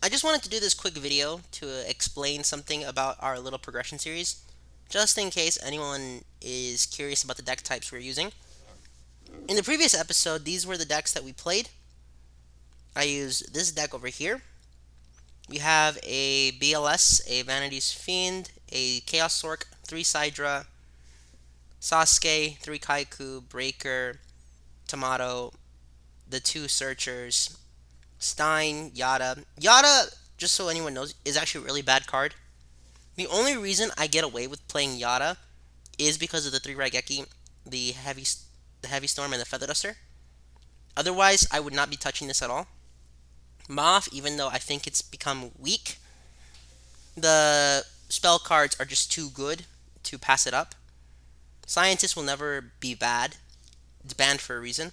I just wanted to do this quick video to explain something about our little progression series, just in case anyone is curious about the deck types we're using. In the previous episode, these were the decks that we played. I used this deck over here. We have a BLS, a Vanity's Fiend, a Chaos Sork, 3 Sidra, Sasuke, 3 Kaiku, Breaker, Tomato, the 2 Searchers, Stein, Yada. Yada, just so anyone knows, is actually a really bad card. The only reason I get away with playing Yada is because of the 3 Raigeki, the heavy Storm, and the Feather Duster. Otherwise, I would not be touching this at all. Moth, even though I think it's become weak, the spell cards are just too good to pass it up. Scientist will never be bad. It's banned for a reason.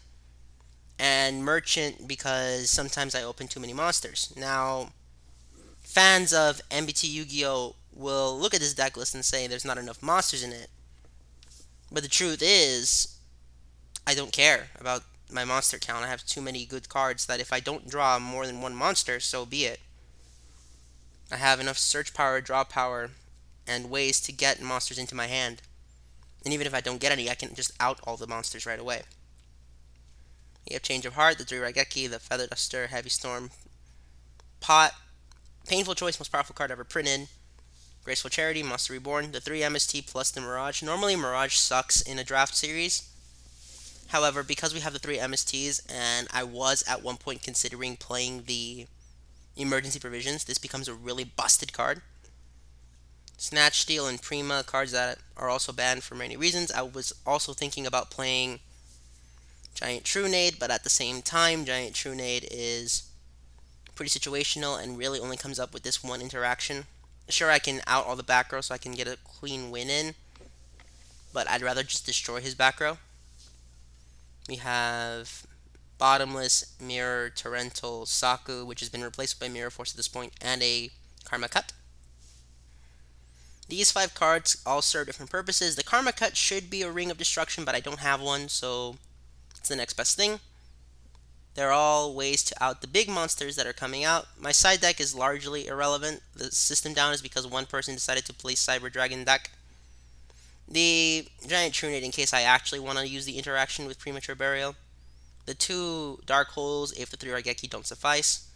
And Merchant because sometimes I open too many monsters. Now, fans of MBT Yu-Gi-Oh! Will look at this deck list and say there's not enough monsters in it. But the truth is, I don't care about my monster count. I have too many good cards that if I don't draw more than one monster, so be it. I have enough search power, draw power, and ways to get monsters into my hand. And even if I don't get any, I can just out all the monsters right away. You have Change of Heart, the 3 Raigeki, the Feather Duster, Heavy Storm, Pot, Painful Choice, most powerful card ever printed, Graceful Charity, Monster Reborn, the 3 MST plus the Mirage. Normally Mirage sucks in a draft series. However, because we have the 3 MSTs, and I was at one point considering playing the Emergency Provisions, this becomes a really busted card. Snatch, Steal, and Prima, cards that are also banned for many reasons. I was also thinking about playing Giant Trunade, but at the same time, Giant Trunade is pretty situational and really only comes up with this one interaction. Sure, I can out all the back row so I can get a clean win in, but I'd rather just destroy his back row. We have Bottomless, Mirror, Torrential, Saku, which has been replaced by Mirror Force at this point, and a Karma Cut. These 5 cards all serve different purposes. The Karma Cut should be a Ring of Destruction, but I don't have one, so it's the next best thing. They're all ways to out the big monsters that are coming out. My side deck is largely irrelevant. The system down is because one person decided to play Cyber Dragon deck. The Giant Trunade in case I actually want to use the interaction with Premature Burial. The 2 Dark Holes if the 3 Raigeki don't suffice.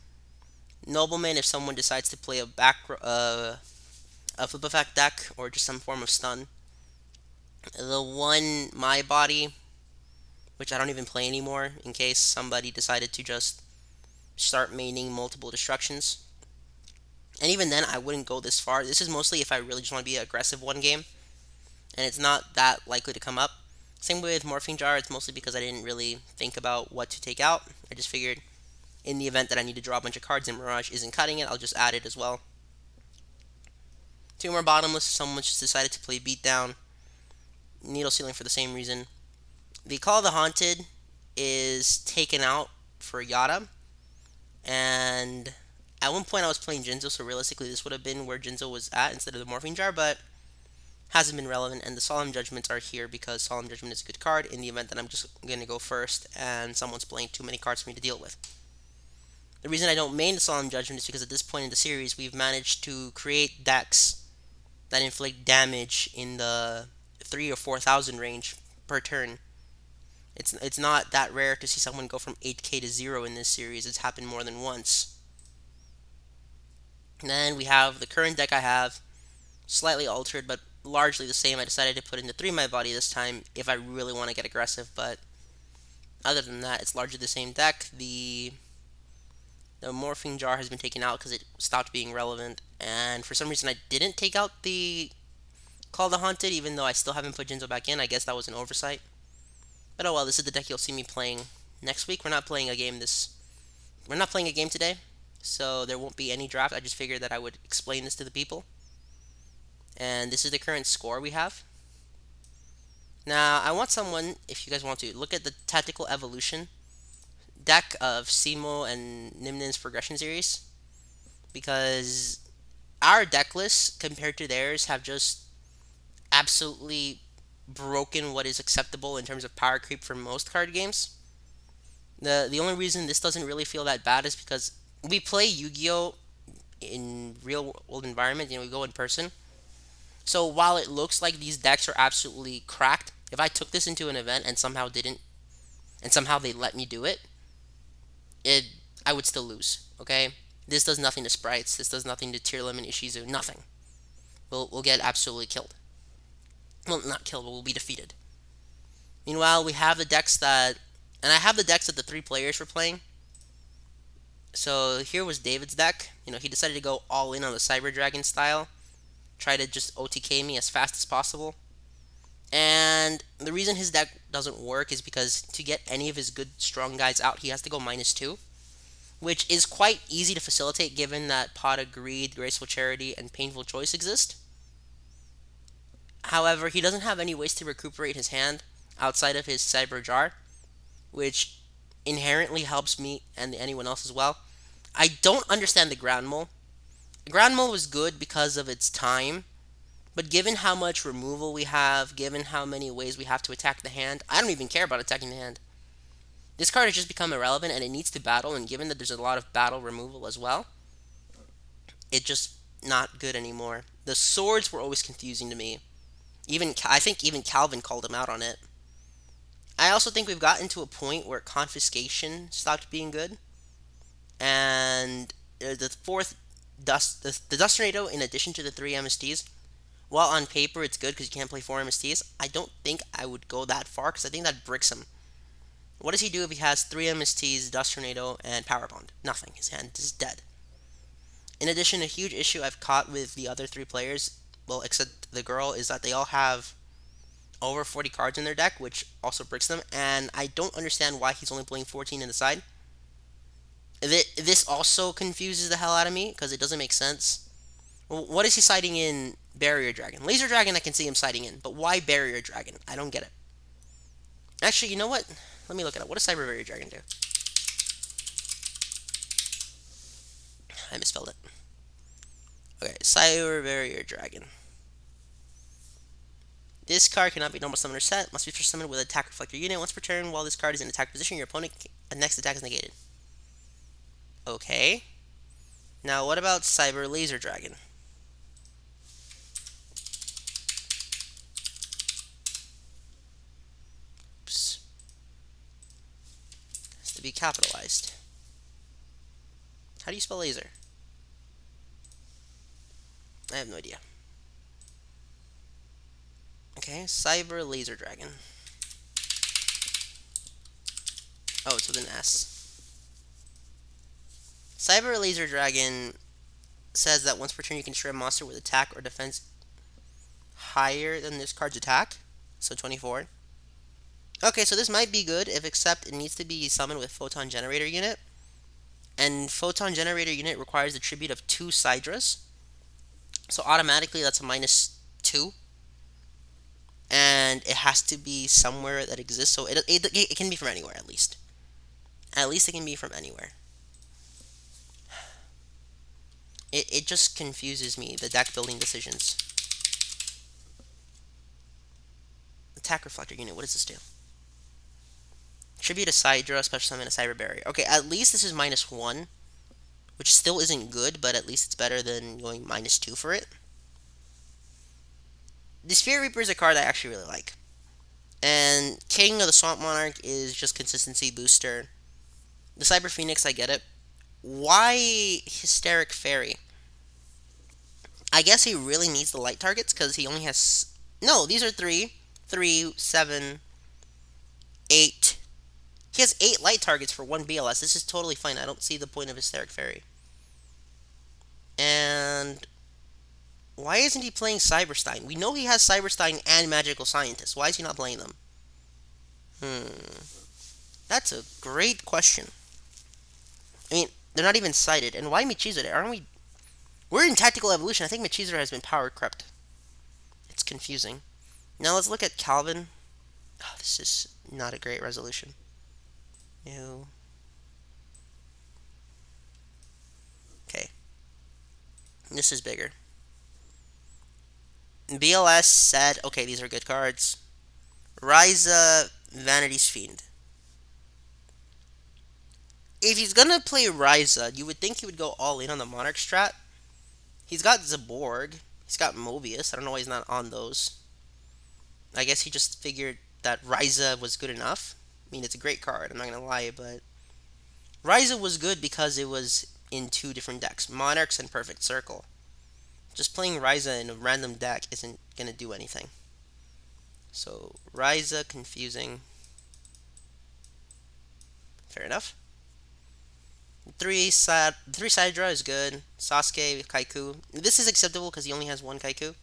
Nobleman if someone decides to play a flip effect deck or just some form of stun. The 1 My Body, which I don't even play anymore in case somebody decided to just start maining multiple destructions. And even then, I wouldn't go this far. This is mostly if I really just want to be aggressive one game, and it's not that likely to come up. Same with Morphing Jar, it's mostly because I didn't really think about what to take out. I just figured in the event that I need to draw a bunch of cards and Mirage isn't cutting it, I'll just add it as well. 2 more Bottomless if someone just decided to play Beatdown. Needle Ceiling for the same reason. The Call of the Haunted is taken out for Yada, and at one point I was playing Jinzo, so realistically this would have been where Jinzo was at instead of the Morphing Jar, but hasn't been relevant, and the Solemn Judgments are here because Solemn Judgment is a good card in the event that I'm just going to go first and someone's playing too many cards for me to deal with. The reason I don't main the Solemn Judgment is because at this point in the series we've managed to create decks that inflict damage in the 3 or 4,000 range per turn. It's not that rare to see someone go from 8k to 0 in this series. It's happened more than once. And then we have the current deck I have, slightly altered, but largely the same. I decided to put in the 3 My Body this time if I really want to get aggressive, but other than that, it's largely the same deck. The Morphing Jar has been taken out because it stopped being relevant, and for some reason I didn't take out the Call the Haunted, even though I still haven't put Jinzo back in. I guess that was an oversight. But oh well, this is the deck you'll see me playing next week. We're not playing a game today, so there won't be any draft. I just figured that I would explain this to the people. And this is the current score we have. Now, I want someone, if you guys want to, look at the Tactical Evolution deck of Simo and Nimnin's progression series. Because our deck lists, compared to theirs, have just absolutely broken what is acceptable in terms of power creep for most card games. The only reason this doesn't really feel that bad is because we play Yu-Gi-Oh in real world environment. We go in person. So while it looks like these decks are absolutely cracked, if I took this into an event and somehow didn't, and somehow they let me do it, it I would still lose. Okay, this does nothing to sprites. This does nothing to tier limit Ishizu. Nothing. We'll get absolutely killed. Well, not killed, but we'll be defeated. Meanwhile, we have the decks that, and I have the decks that the three players were playing. So here was David's deck. He decided to go all in on the Cyber Dragon style, try to just OTK me as fast as possible. And the reason his deck doesn't work is because to get any of his good strong guys out, he has to go -2, which is quite easy to facilitate given that Pot of Greed, Graceful Charity, and Painful Choice exist. However, he doesn't have any ways to recuperate his hand outside of his Cyber Jar, which inherently helps me and anyone else as well. I don't understand the Ground Mole. Ground Mole was good because of its time, but given how much removal we have, given how many ways we have to attack the hand, I don't even care about attacking the hand. This card has just become irrelevant and it needs to battle, and given that there's a lot of battle removal as well, it's just not good anymore. The swords were always confusing to me. I think even Calvin called him out on it. I also think we've gotten to a point where confiscation stopped being good, and the fourth the Dust Tornado, in addition to the three MSTs, while on paper it's good because you can't play four MSTs, I don't think I would go that far because I think that bricks him. What does he do if he has three MSTs, Dust Tornado, and Power Bond? Nothing. His hand is dead. In addition, a huge issue I've caught with the other three players, well, except the girl, is that they all have over 40 cards in their deck, which also bricks them, and I don't understand why he's only playing 14 in the side. This also confuses the hell out of me, because it doesn't make sense. Well, what is he siding in Barrier Dragon? Laser Dragon I can see him siding in, but why Barrier Dragon? I don't get it. Actually, you know what? Let me look it up. What does Cyber Barrier Dragon do? I misspelled it. Okay, Cyber Barrier Dragon. This card cannot be normal summon or set. Must be first summoned with an attack reflector unit. Once per turn, while this card is in attack position, your opponent next attack is negated. Okay. Now, what about Cyber Laser Dragon? Oops. Has to be capitalized. How do you spell laser? I have no idea. Okay, Cyber Laser Dragon. Oh, it's with an S. Cyber Laser Dragon says that once per turn you can destroy a monster with attack or defense higher than this card's attack. So 24. Okay, so this might be good, if except it needs to be summoned with Photon Generator Unit. And Photon Generator Unit requires the tribute of 2 Sidras. So automatically that's a -2. And it has to be somewhere that exists. So it can be from anywhere, at least. At least it can be from anywhere. It just confuses me, the deck building decisions. Attack Reflector Unit, what does this do? Tribute a Sidra, special summon a Cyber Barrier. Okay, at least this is -1, which still isn't good, but at least it's better than going -2 for it. The Spirit Reaper is a card I actually really like. And King of the Swamp Monarch is just consistency booster. The Cyber Phoenix, I get it. Why Hysteric Fairy? I guess he really needs the light targets because he only has... No, these are 3, 7, 8. He has 8 light targets for 1 BLS. This is totally fine. I don't see the point of Hysteric Fairy. And why isn't he playing Cyberstein? We know he has Cyberstein and Magical Scientist. Why is he not playing them? That's a great question. I mean, they're not even cited. And why Michizure? Aren't we... We're in Tactical Evolution. I think Michizure has been power crept. It's confusing. Now let's look at Calvin. Oh, this is not a great resolution. New. Okay. This is bigger. BLS said, okay, these are good cards. Ryza, Vanity's Fiend. If he's gonna play Ryza, you would think he would go all in on the Monarch strat. He's got Zaborg. He's got Mobius. I don't know why he's not on those. I guess he just figured that Ryza was good enough. I mean, it's a great card. I'm not gonna lie, but Ryza was good because it was in two different decks, Monarchs and Perfect Circle. Just playing Ryza in a random deck isn't gonna do anything. So Ryza confusing. Fair enough. Three Sidra is good. Sasuke, Kaiku. This is acceptable because he only has one Kaiku.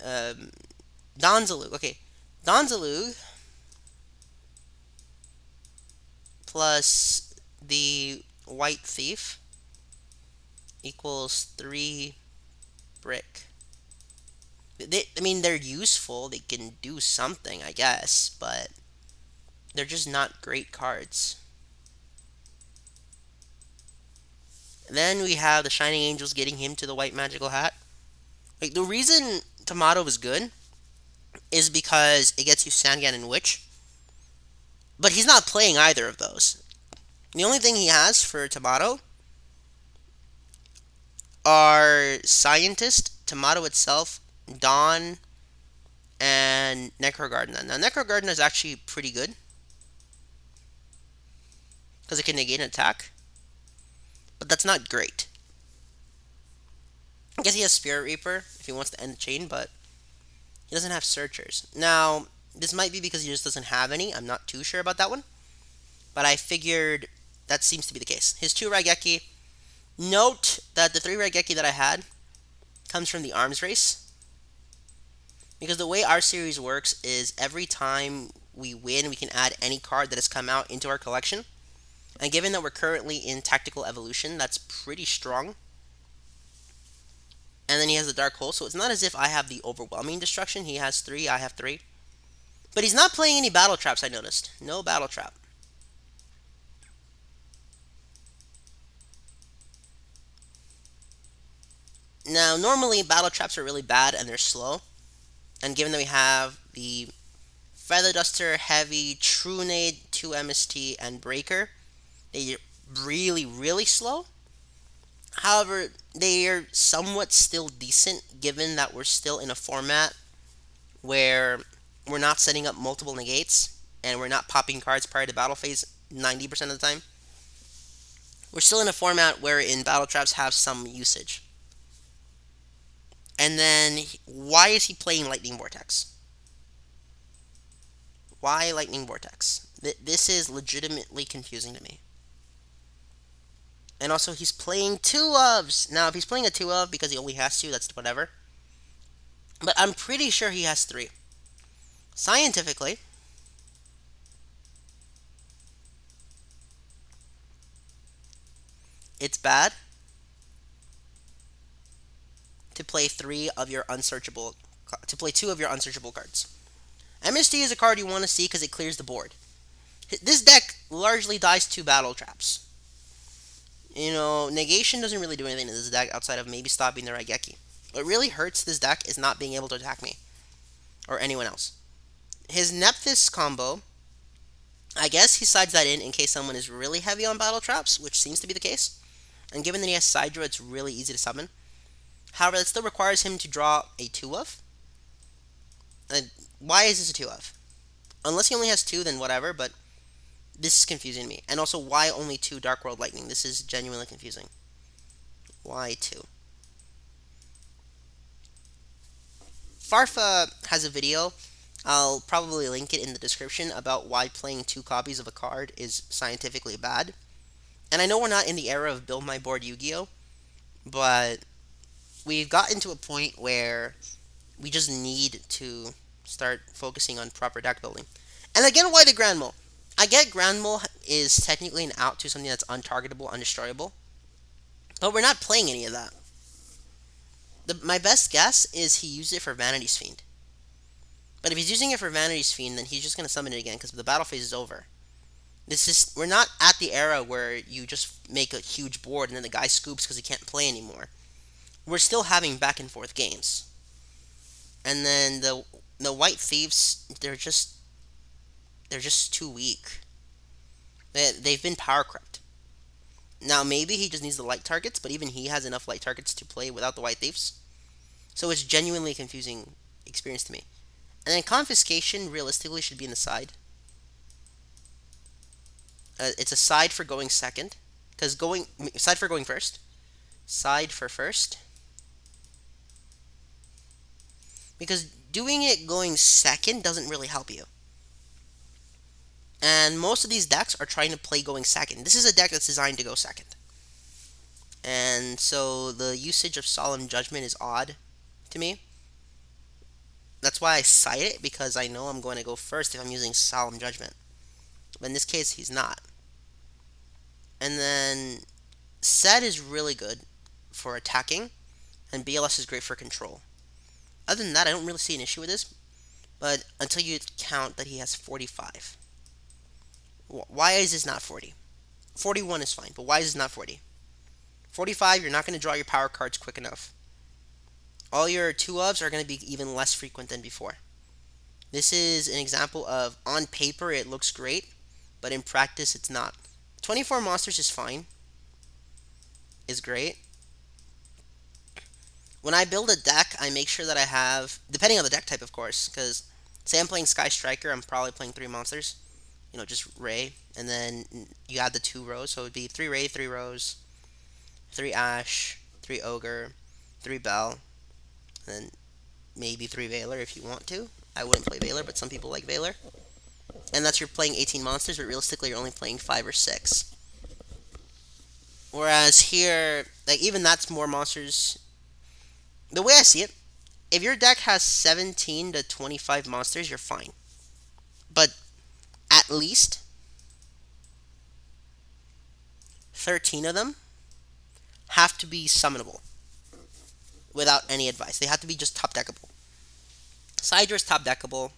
Um, Donzalug. Okay, Donzalug plus the White Thief equals 3 brick. I mean, they're useful. They can do something, I guess, but they're just not great cards. Then we have the Shining Angels getting him to the White Magical Hat. Like, the reason Tomato is good is because it gets you Sangan and Witch, but he's not playing either of those. The only thing he has for Tomato are Scientist, Tomato itself, Dawn, and Necrogardna. Now, Necrogardna is actually pretty good because it can negate an attack, but that's not great. I guess he has Spirit Reaper if he wants to end the chain, but he doesn't have Searchers. Now, this might be because he just doesn't have any. I'm not too sure about that one, but I figured that seems to be the case. His 2 Raigeki. Note that the 3 Raigeki that I had comes from the arms race, because the way our series works is every time we win, we can add any card that has come out into our collection. And given that we're currently in Tactical Evolution, that's pretty strong. And then he has the Dark Hole, so it's not as if I have the overwhelming destruction. He has 3, I have 3. But he's not playing any Battle Traps, I noticed. No Battle Trap. Now, normally Battle Traps are really bad and they're slow. And given that we have the Feather Duster, Heavy, Trunade, 2 MST, and Breaker, they're really, really slow. However, they are somewhat still decent given that we're still in a format where we're not setting up multiple negates and we're not popping cards prior to battle phase 90% of the time. We're still in a format wherein battle traps have some usage. And then, why is he playing Lightning Vortex? Why Lightning Vortex? This is legitimately confusing to me. And also, he's playing 2 ofs. Now, if he's playing a 2 of because he only has 2, that's whatever. But I'm pretty sure he has 3. Scientifically, it's bad to play 3 of your unsearchable to play 2 of your unsearchable cards. MST is a card you want to see because it clears the board. This deck largely dies to battle traps. Negation doesn't really do anything to this deck outside of maybe stopping the Raigeki. What really hurts this deck is not being able to attack me or anyone else. His Nephthys combo, I guess he sides that in case someone is really heavy on battle traps, which seems to be the case. And given that he has Sidra, it's really easy to summon. However, that still requires him to draw a 2 of. And why is this a 2 of? Unless he only has 2, then whatever, but this is confusing me. And also, why only 2 Dark World Lightning? This is genuinely confusing. Why 2? Farfa has a video. I'll probably link it in the description about why playing 2 copies of a card is scientifically bad. And I know we're not in the era of Build My Board Yu-Gi-Oh! But we've gotten to a point where we just need to start focusing on proper deck building. And again, why the Grand Mole? I get Grand Mole is technically an out to something that's untargetable, undestroyable. But we're not playing any of that. My best guess is he used it for Vanity's Fiend. But if he's using it for Vanity's Fiend, then he's just going to summon it again because the battle phase is over. We're not at the era where you just make a huge board and then the guy scoops because he can't play anymore. We're still having back and forth games. And then the White Thieves, they're just too weak. They've been power crept. Now maybe he just needs the light targets, but even he has enough light targets to play without the white thieves. So it's genuinely a confusing experience to me. And then confiscation realistically should be in the side. It's a side for going second, because going side for going first, side for first, because doing it going second doesn't really help you. And most of these decks are trying to play going second. This is a deck that's designed to go second. And so the usage of Solemn Judgment is odd to me. That's why I cite it, because I know I'm going to go first if I'm using Solemn Judgment. But in this case, he's not. And then Set is really good for attacking, and BLS is great for control. Other than that, I don't really see an issue with this, but until you count that he has 45. Why is this not 40? 41 is fine, but why is this not 40? 45, you're not going to draw your power cards quick enough. All your 2-ofs are going to be even less frequent than before. This is an example of, on paper, it looks great, but in practice, it's not. 24 monsters is fine. Is great. When I build a deck, I make sure that I have, depending on the deck type, of course, because say I'm playing Sky Striker, I'm probably playing 3 monsters. Just Ray, and then you add the 2 rows, so it would be 3 Ray, 3 Rose, 3 Ash, 3 Ogre, 3 Bell, and then maybe 3 Veiler if you want to. I wouldn't play Veiler, but some people like Veiler. And that's you're playing 18 monsters, but realistically you're only playing 5 or 6. Whereas here, like even that's more monsters. The way I see it, if your deck has 17 to 25 monsters, you're fine. But at least 13 of them have to be summonable without any advice. They have to be just top deckable. Sydra's top deckable.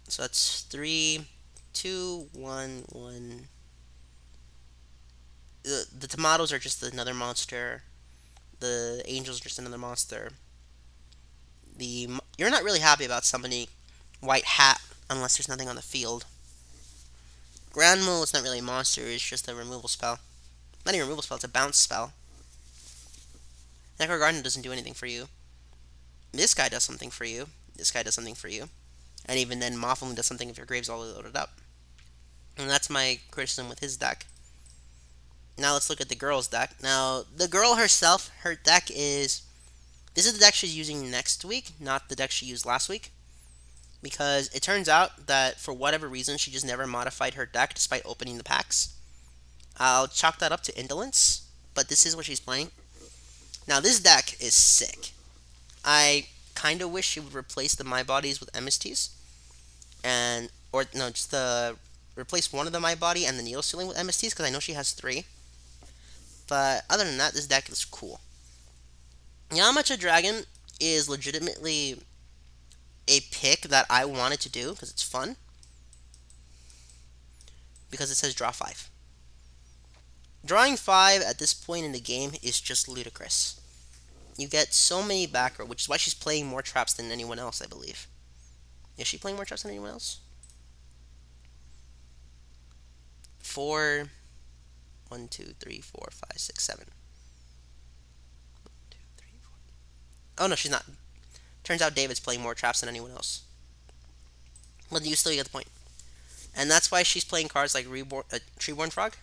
So that's 3, 2, 1, 1. The tomatoes are just another monster. The angels are just another monster. You're not really happy about summoning White Hat unless there's nothing on the field. Grand Mole is not really a monster, it's just a removal spell. Not even a removal spell, it's a bounce spell. Necro Garden doesn't do anything for you. This guy does something for you. This guy does something for you. And even then, Moth only does something if your grave's all loaded up. And that's my criticism with his deck. Now let's look at the girl's deck. Now, the girl herself, her deck is... This is the deck she's using next week, not the deck she used last week. Because it turns out that for whatever reason, she just never modified her deck despite opening the packs. I'll chalk that up to indolence, but this is what she's playing. Now, this deck is sick. I kind of wish she would replace the My Bodies with MSTs. Just replace one of the My Body and the Needle Stealing with MSTs, because I know she has 3. But other than that, this deck is cool. Yamacha Dragon is legitimately a pick that I wanted to do because it's fun. Because it says draw 5. Drawing 5 at this point in the game is just ludicrous. You get so many back row, which is why she's playing more traps than anyone else, I believe. Is she playing more traps than anyone else? 4, 1, 2, 3, 4, 5, 6, 7. 1, 2, 3, 4. Oh no, she's not. Turns out David's playing more traps than anyone else. But you still get the point. And that's why she's playing cards like Treeborn Frog.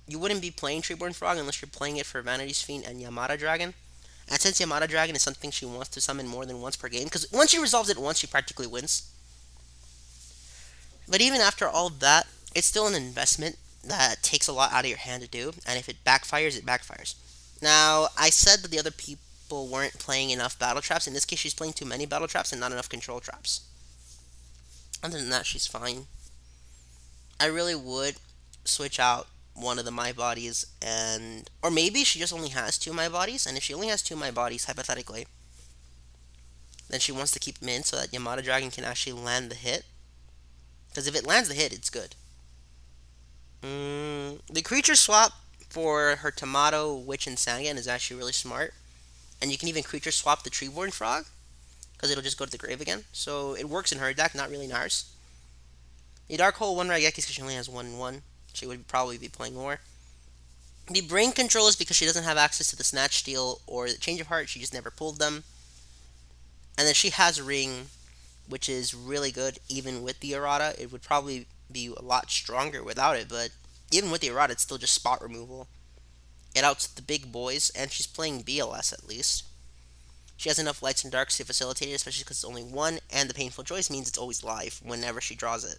You wouldn't be playing Treeborn Frog unless you're playing it for Vanity's Fiend and Yamada Dragon. And since Yamada Dragon is something she wants to summon more than once per game, because once she resolves it once, she practically wins. But even after all that, it's still an investment that takes a lot out of your hand to do, and if it backfires, it backfires. Now, I said that the other people weren't playing enough battle traps. In this case, she's playing too many battle traps and not enough control traps. Other than that, she's fine. I really would switch out one of the My Bodies, or maybe she just only has 2 My Bodies, and if she only has 2 My Bodies, hypothetically, then she wants to keep them in so that Yamada Dragon can actually land the hit. Because if it lands the hit, it's good. The creature swap for her Tomato, Witch, and Sangan is actually really smart. And you can even creature swap the Treeborn Frog, because it'll just go to the grave again. So it works in her deck, not really in ours. The Dark Hole 1 Raigeki because she only has 1 and 1. She would probably be playing more. The brain control is because she doesn't have access to the snatch steal or the change of heart. She just never pulled them. And then she has ring, which is really good even with the errata. It would probably be a lot stronger without it, but even with the errata, it's still just spot removal. It outs the big boys, and she's playing BLS at least. She has enough lights and darks to facilitate it, especially because it's only one, and the painful choice means it's always live whenever she draws it.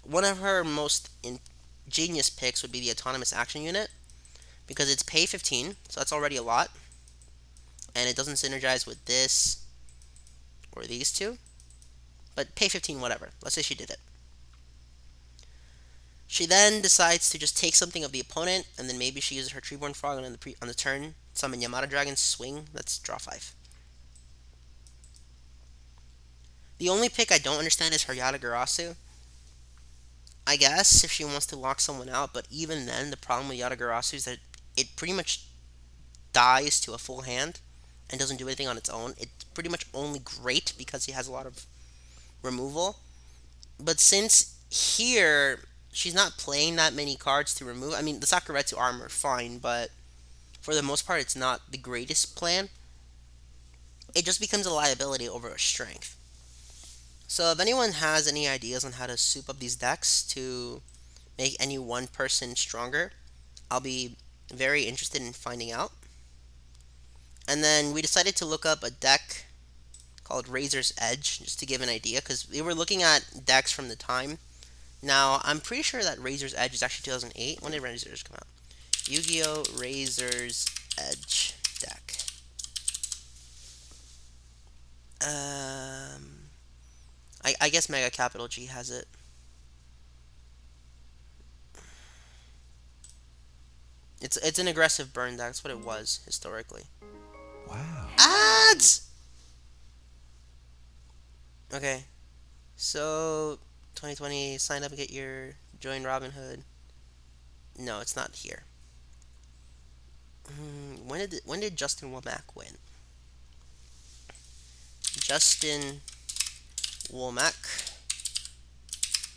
One of her most ingenious picks would be the autonomous action unit, because it's pay 15, so that's already a lot, and it doesn't synergize with this or these two, but pay 15, whatever. Let's say she did it. She then decides to just take something of the opponent, and then maybe she uses her Treeborn Frog on the turn, summon Yamada Dragon, swing. That's draw 5. The only pick I don't understand is her Yatagarasu. I guess if she wants to lock someone out, but even then, the problem with Yatagarasu is that it pretty much dies to a full hand and doesn't do anything on its own. It's pretty much only great because he has a lot of removal. But since here she's not playing that many cards to remove, I mean the Sakuretsu armor fine, but for the most part it's not the greatest plan. It just becomes a liability over a strength. So if anyone has any ideas on how to soup up these decks to make any one person stronger, I'll be very interested in finding out. And then we decided to look up a deck called Razor's Edge just to give an idea because we were looking at decks from the time. Now, I'm pretty sure that Razor's Edge is actually 2008. When did Razor's come out? Yu-Gi-Oh! Razor's Edge deck. I guess Mega Capital G has it. It's an aggressive burn deck. That's what it was historically. Wow. Ads. Okay, so 2020. Sign up and get your join Robinhood. No, it's not here. When did Justin Womack win? Justin Womack,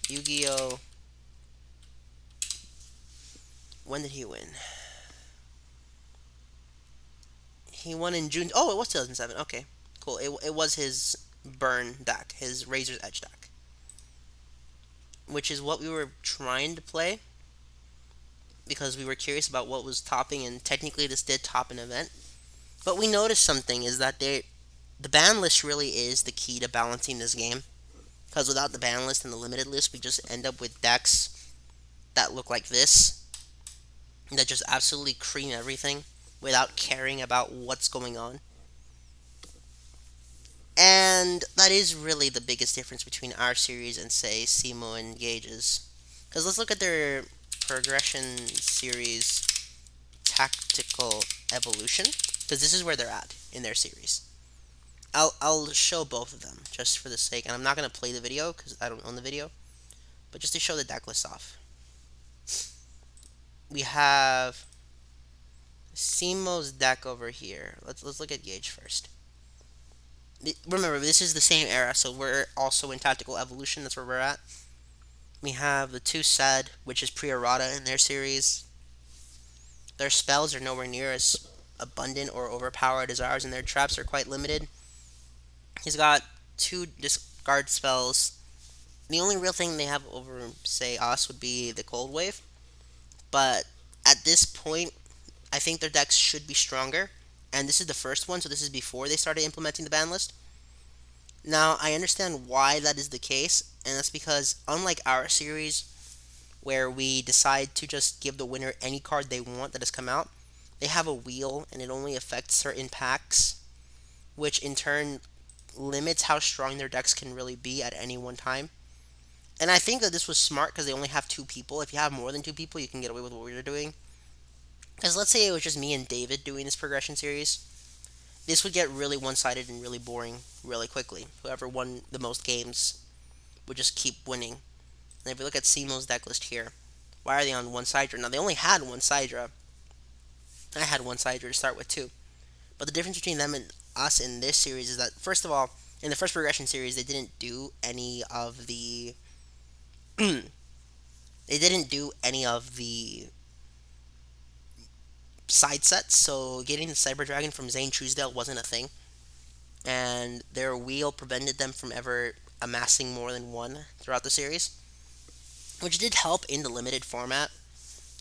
Yu-Gi-Oh. When did he win? He won in June. Oh, it was 2007. Okay, cool. It was his burn deck, his Razor's Edge deck, which is what we were trying to play because we were curious about what was topping, and technically this did top an event. But we noticed something is that the ban list really is the key to balancing this game. Because without the ban list and the limited list, we just end up with decks that look like this, that just absolutely cream everything without caring about what's going on. And that is really the biggest difference between our series and, say, Simo and Gage's. Because let's look at their progression series tactical evolution. Because this is where they're at in their series. I'll show both of them just for the sake, and I'm not gonna play the video because I don't own the video, but just to show the deck list off. We have Simo's deck over here. Let's look at Gage first. Remember, this is the same era, so we're also in tactical evolution. That's where we're at. We have the two Sad, which is pre-errata in their series. Their spells are nowhere near as abundant or overpowered as ours, and their traps are quite limited. He's got two discard spells. The only real thing they have over, say, us would be the Cold Wave. But at this point, I think their decks should be stronger. And this is the first one, so this is before they started implementing the ban list. Now, I understand why that is the case, and that's because, unlike our series, where we decide to just give the winner any card they want that has come out, they have a wheel, and it only affects certain packs, which in turn limits how strong their decks can really be at any one time. And I think that this was smart because they only have two people. If you have more than two people, you can get away with what we are doing. Because let's say it was just me and David doing this progression series. This would get really one-sided and really boring really quickly. Whoever won the most games would just keep winning. And if you look at Simo's deck list here, why are they on one Sidra? Now, they only had one Sidra. I had one Sidra to start with, too. But the difference between them and us in this series is that, first of all, in the first progression series, they didn't do any of the They didn't do any of the side sets, so getting the Cyber Dragon from Zane Truesdale wasn't a thing, and their wheel prevented them from ever amassing more than one throughout the series, which did help in the limited format.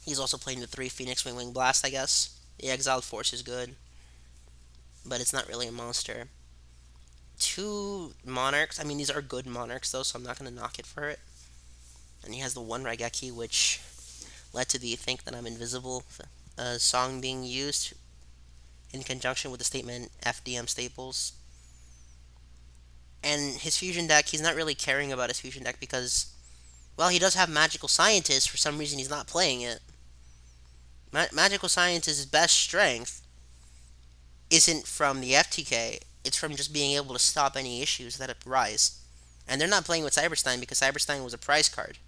He's also playing the 3 Phoenix Wing Blast, I guess. The Exiled Force is good, but it's not really a monster. 2 Monarchs, I mean, these are good Monarchs, though, so I'm not going to knock it for it. And he has the 1 Raigeki, which led to the Think That I'm Invisible song being used in conjunction with the statement FDM Staples. And his fusion deck, he's not really caring about his fusion deck because, well, he does have Magical Scientist. For some reason, he's not playing it. Magical Scientist's best strength isn't from the FTK, it's from just being able to stop any issues that arise. And they're not playing with Cyberstein because Cyberstein was a prize card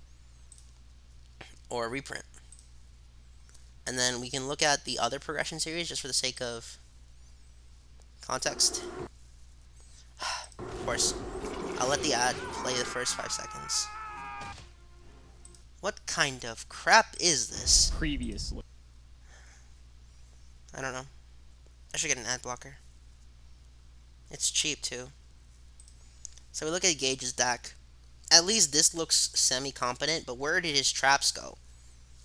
or a reprint. And then we can look at the other progression series just for the sake of context. Of course, I'll let the ad play the first 5 seconds. What kind of crap is this? Previously. I don't know. I should get an ad blocker. It's cheap too. So we look at Gage's deck. At least this looks semi-competent, but where did his traps go?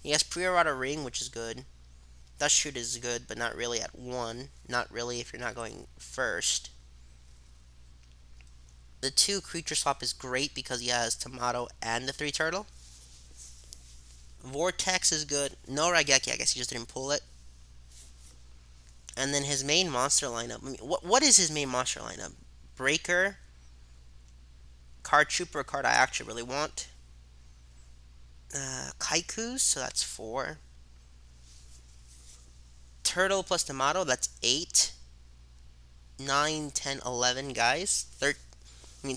He has Pre-Errata Ring, which is good. Dust Shoot is good, but not really at 1. Not really if you're not going first. The 2 creature swap is great because he has Tomato and the 3 turtle. Vortex is good. No Raigeki, I guess he just didn't pull it. And then his main monster lineup. I mean, what is his main monster lineup? Breaker, Card Trooper, a card I actually really want. Kaikus, so that's 4. Turtle plus Tomato, that's 8. 9, 10, 11 guys.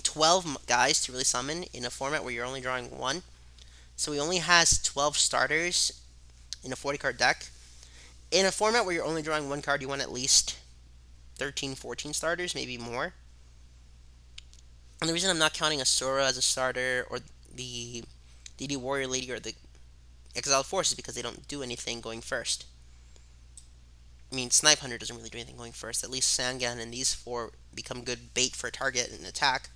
12 guys to really summon in a format where you're only drawing 1. So he only has 12 starters in a 40 card deck. In a format where you're only drawing 1 card, you want at least 13, 14 starters, maybe more. And the reason I'm not counting Asura as a starter or the DD Warrior Lady or the Exiled Force is because they don't do anything going first. I mean, Snipe Hunter doesn't really do anything going first. At least Sangan and these 4 become good bait for a target and attack.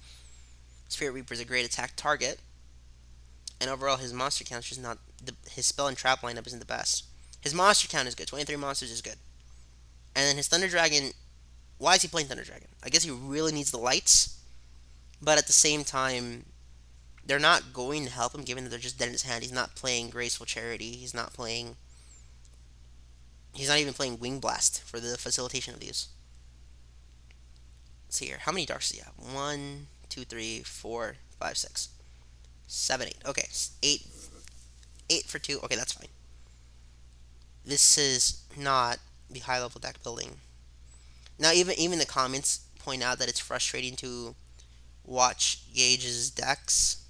Spirit Reaper is a great attack target. And overall, his monster count is just not... his spell and trap lineup isn't the best. His monster count is good. 23 monsters is good. And then his Thunder Dragon... why is he playing Thunder Dragon? I guess he really needs the lights. But at the same time, they're not going to help him given that they're just dead in his hand. He's not playing Graceful Charity. He's not even playing Wing Blast for the facilitation of these. Let's see here. How many darks does he have? 1, 2, 3, 4, 5, 6, 7, 8. Okay, 8. 8 for 2. Okay, that's fine. This is not the high level deck building. Now, even the comments point out that it's frustrating to watch Gage's decks.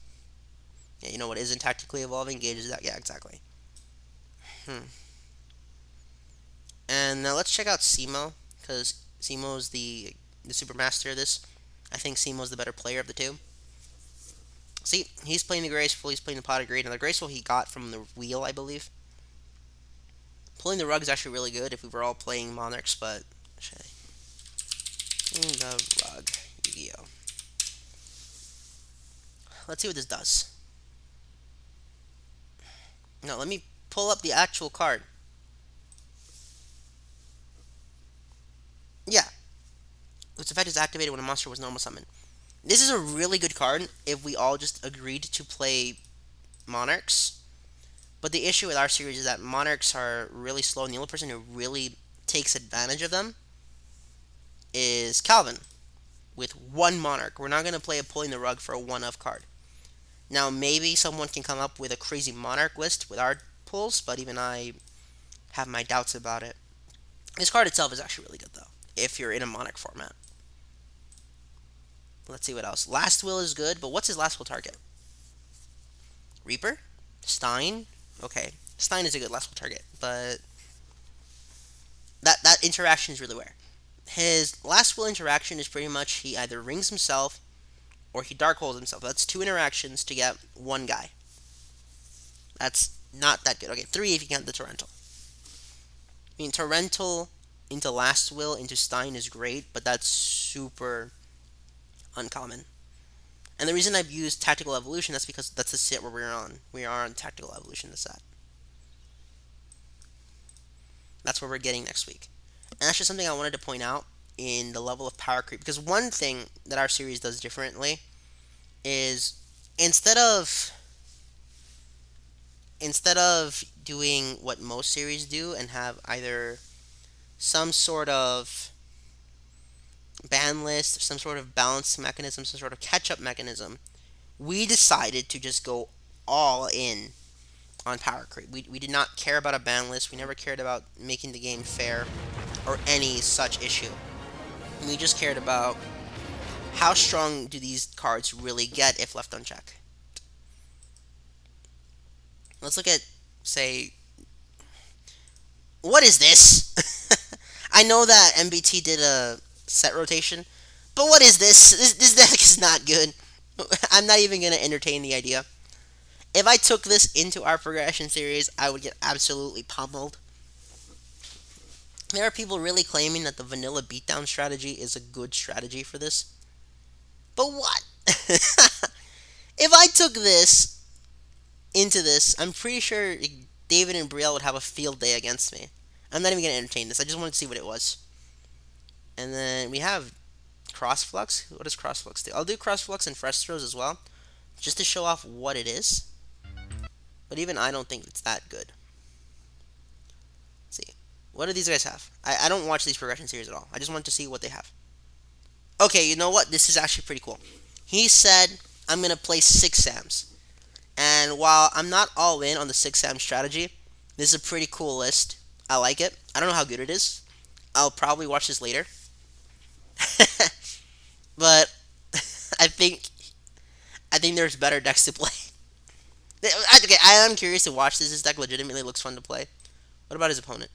Yeah, you know what isn't tactically evolving? Gage's deck. Yeah, exactly. And now let's check out Simo, because Simo's the super master of this. I think Simo's the better player of the 2. See, he's playing the Graceful, he's playing the Pot of Greed. Now the Graceful he got from the wheel, I believe. Pulling the Rug is actually really good if we were all playing Monarchs, but... the Rug. Yugioh. Let's see what this does. No, let me pull up the actual card. Yeah. Its effect is activated when a monster was normal summoned. This is a really good card if we all just agreed to play Monarchs. But the issue with our series is that Monarchs are really slow, and the only person who really takes advantage of them is Calvin with 1 Monarch. We're not going to play a Pulling the Rug for a 1-of card. Now, maybe someone can come up with a crazy Monarch list with our pulls, but even I have my doubts about it. This card itself is actually really good, though, if you're in a Monarch format. Let's see what else. Last Will is good, but what's his Last Will target? Reaper? Stein? Okay. Stein is a good Last Will target, but that interaction is really rare. His Last Will interaction is pretty much he either rings himself or he Dark Holes himself. That's 2 interactions to get 1 guy. That's not that good. Okay, 3 if you count the Torrential. I mean, Torrential into Last Will into Stein is great, but that's super uncommon. And the reason I've used Tactical Evolution, that's because that's the set where we're on. We are on Tactical Evolution, the set. That's what we're getting next week. And that's just something I wanted to point out in the level of power creep. Because one thing that our series does differently is instead of instead of doing what most series do and have either some sort of ban list, some sort of balance mechanism, some sort of catch up mechanism, we decided to just go all in on power creep. We did not care about a ban list. We never cared about making the game fair or any such issue. We just cared about how strong do these cards really get if left unchecked. Let's look at, say, what is this? I know that MBT did a set rotation, but what is this? This deck is not good. I'm not even going to entertain the idea. If I took this into our progression series, I would get absolutely pummeled. There are people really claiming that the vanilla beatdown strategy is a good strategy for this. But what? If I took this into this, I'm pretty sure David and Brielle would have a field day against me. I'm not even going to entertain this. I just wanted to see what it was. And then we have Crossflux. What does Crossflux do? I'll do Crossflux and Frestros as well, just to show off what it is. But even I don't think it's that good. Let's see. What do these guys have? I don't watch these progression series at all. I just want to see what they have. Okay, you know what? This is actually pretty cool. He said, I'm going to play 6 Sams. And while I'm not all in on the 6 Sam strategy, this is a pretty cool list. I like it. I don't know how good it is. I'll probably watch this later. But I think there's better decks to play. Okay, I am curious to watch this. This deck legitimately looks fun to play. What about his opponent?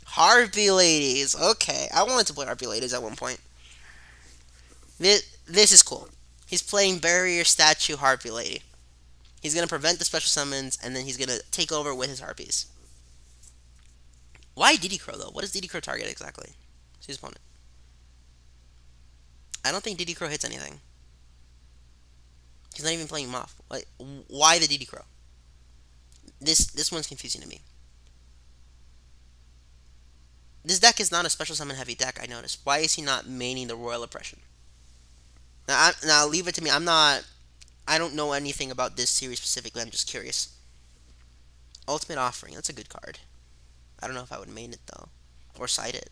Harpy Ladies. Okay, I wanted to play Harpy Ladies at one point. This is cool. He's playing Barrier Statue Harpy Lady. He's going to prevent the special summons, and then he's going to take over with his Harpies. Why Diddy Crow, though? What does Diddy Crow target exactly? Who's his opponent? I don't think Diddy Crow hits anything. He's not even playing Moth. Why the Diddy Crow? This one's confusing to me. This deck is not a special summon heavy deck, I noticed. Why is he not maining the Royal Oppression? Now leave it to me. I don't know anything about this series specifically. I'm just curious. Ultimate Offering. That's a good card. I don't know if I would main it, though. Or side it.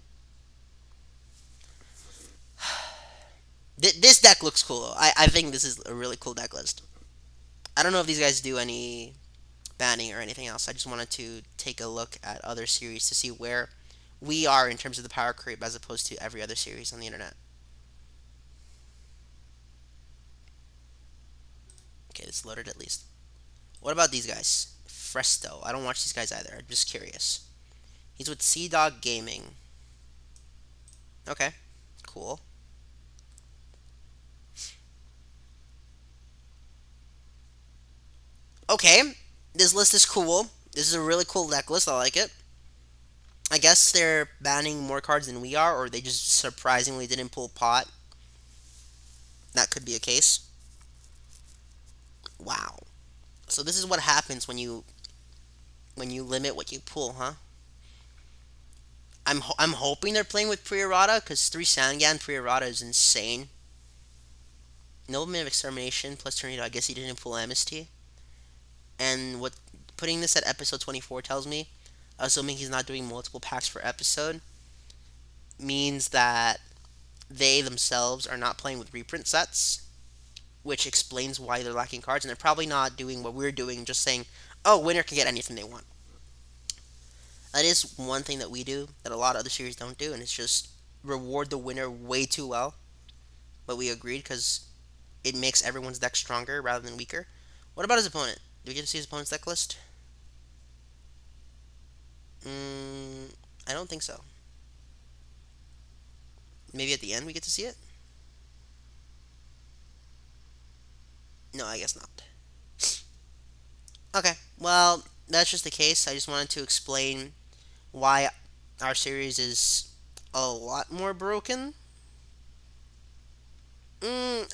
This deck looks cool, though. I think this is a really cool deck list. I don't know if these guys do any banning or anything else. I just wanted to take a look at other series to see where we are in terms of the power creep as opposed to every other series on the internet. Okay, it's loaded at least. What about these guys? Fresto. I don't watch these guys either. I'm just curious. He's with Sea Dog Gaming. Okay, cool. Okay, this list is cool. This is a really cool deck list. I like it. I guess they're banning more cards than we are, or they just surprisingly didn't pull pot. That could be a case. Wow. So this is what happens when you limit what you pull, huh? I'm hoping they're playing with Priorata, because 3 Sangan Priorata is insane. Nobleman of Extermination plus Tornado. I guess he didn't pull Amnesty. And what putting this at episode 24 tells me, assuming he's not doing multiple packs per episode, means that they themselves are not playing with reprint sets, which explains why they're lacking cards, and they're probably not doing what we're doing, just saying, oh, winner can get anything they want. That is one thing that we do that a lot of other series don't do, and it's just reward the winner way too well. But we agreed because it makes everyone's deck stronger rather than weaker. What about his opponent? Do we get to see his opponent's deck list? I don't think so. Maybe at the end we get to see it? No, I guess not. Okay. Well, that's just the case. I just wanted to explain why our series is a lot more broken.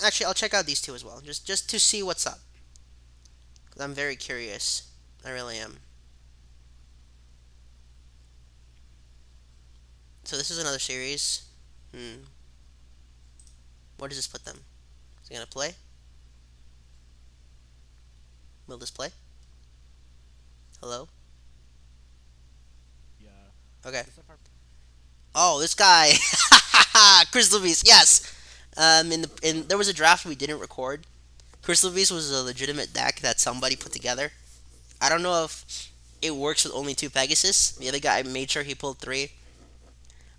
Actually, I'll check out these two as well, just to see what's up. 'Cause I'm very curious. I really am. So this is another series. Hmm. Where does this put them? Is it gonna play? Will this play? Hello? Okay. Oh, this guy, Crystal Beast. Yes. In there was a draft we didn't record. Crystal Beast was a legitimate deck that somebody put together. I don't know if it works with only two Pegasus. The other guy made sure he pulled three.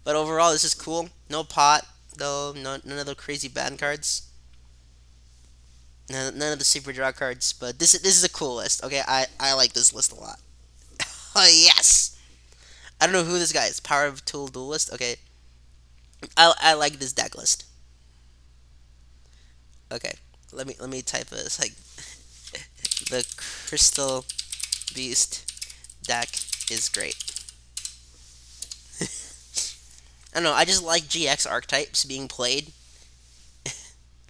But overall, this is cool. No pot though. None of the crazy ban cards. None of the super draw cards. But this is a cool list. Okay, I like this list a lot. Oh yes. I don't know who this guy is. Power of Tool Duelist. Okay, I like this deck list. Okay, let me type this like the Crystal Beast deck is great. I don't know. I just like GX archetypes being played.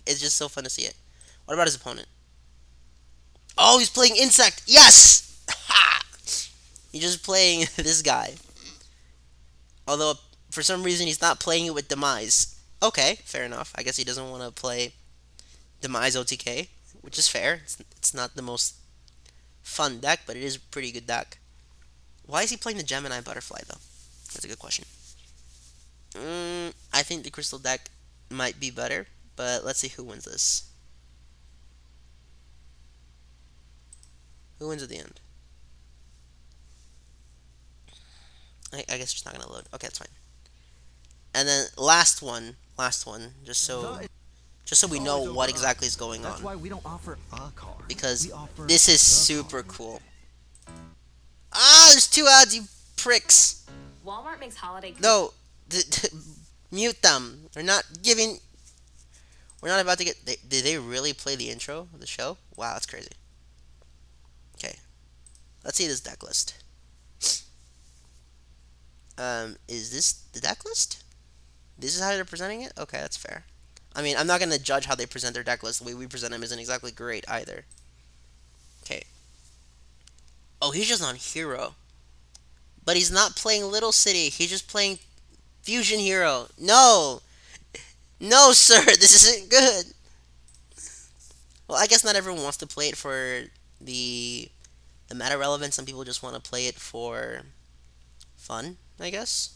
It's just so fun to see it. What about his opponent? Oh, he's playing Insect. Yes. Ha! He's just playing this guy. Although for some reason he's not playing it with Demise. Okay, fair enough. I guess he doesn't want to play Demise OTK, which is fair. It's not the most fun deck, but it is a pretty good deck. Why is he playing the Gemini Butterfly though? That's a good question. I think the Crystal deck might be better, but let's see who wins this. Who wins at the end? I guess it's not gonna load. Okay, that's fine. And then last one, just so we know what exactly is going on. Why we don't offer a car. Because We offer this is the super car. cool. Ah, there's two ads, you pricks. Walmart makes holiday No, mute them. We're not giving. We're not about to get. Did they really play the intro of the show? Wow, that's crazy. Okay, let's see this deck list. Is this the deck list? This is how they're presenting it? Okay, that's fair. I mean, I'm not gonna judge how they present their deck list. The way we present them isn't exactly great either. Okay. Oh, he's just on Hero. But he's not playing Little City. He's just playing Fusion Hero. No! No, sir! This isn't good! Well, I guess not everyone wants to play it for the meta relevance. Some people just want to play it for fun, I guess.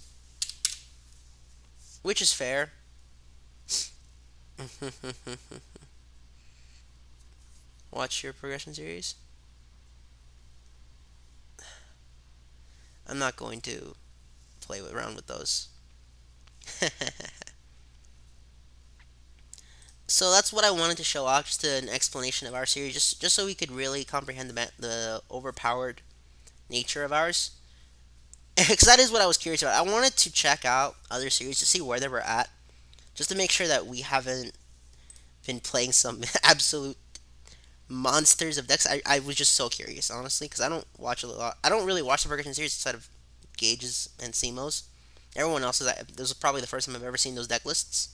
Which is fair. Watch your progression series. I'm not going to play around with those. So that's what I wanted to show off, just an explanation of our series, just so we could really comprehend the overpowered nature of ours. Because that is what I was curious about. I wanted to check out other series to see where they were at, just to make sure that we haven't been playing some absolute monsters of decks. I was just so curious, honestly, because I don't watch a lot. I don't really watch the progression series outside of Gauges and Semos. Everyone else is. This was probably the first time I've ever seen those deck lists,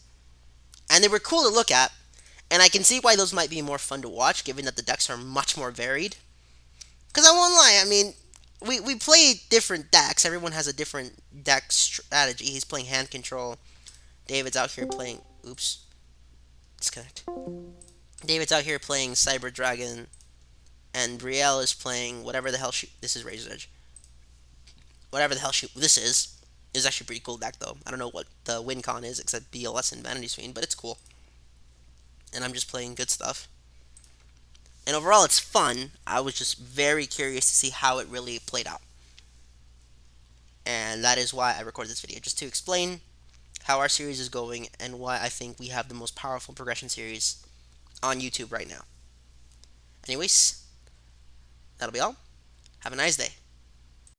and they were cool to look at. And I can see why those might be more fun to watch, given that the decks are much more varied. Because I won't lie, I mean, we play different decks. Everyone has a different deck strategy. He's playing hand control. David's out here playing. Oops, disconnect. David's out here playing Cyber Dragon, and Brielle is playing whatever the hell she. This is Razor's Edge. Whatever the hell this is actually a pretty cool deck though. I don't know what the win con is except BLS and Vanity's Fiend, but it's cool. And I'm just playing good stuff. And overall, it's fun. I was just very curious to see how it really played out. And that is why I recorded this video, just to explain how our series is going and why I think we have the most powerful progression series on YouTube right now. Anyways, that'll be all. Have a nice day.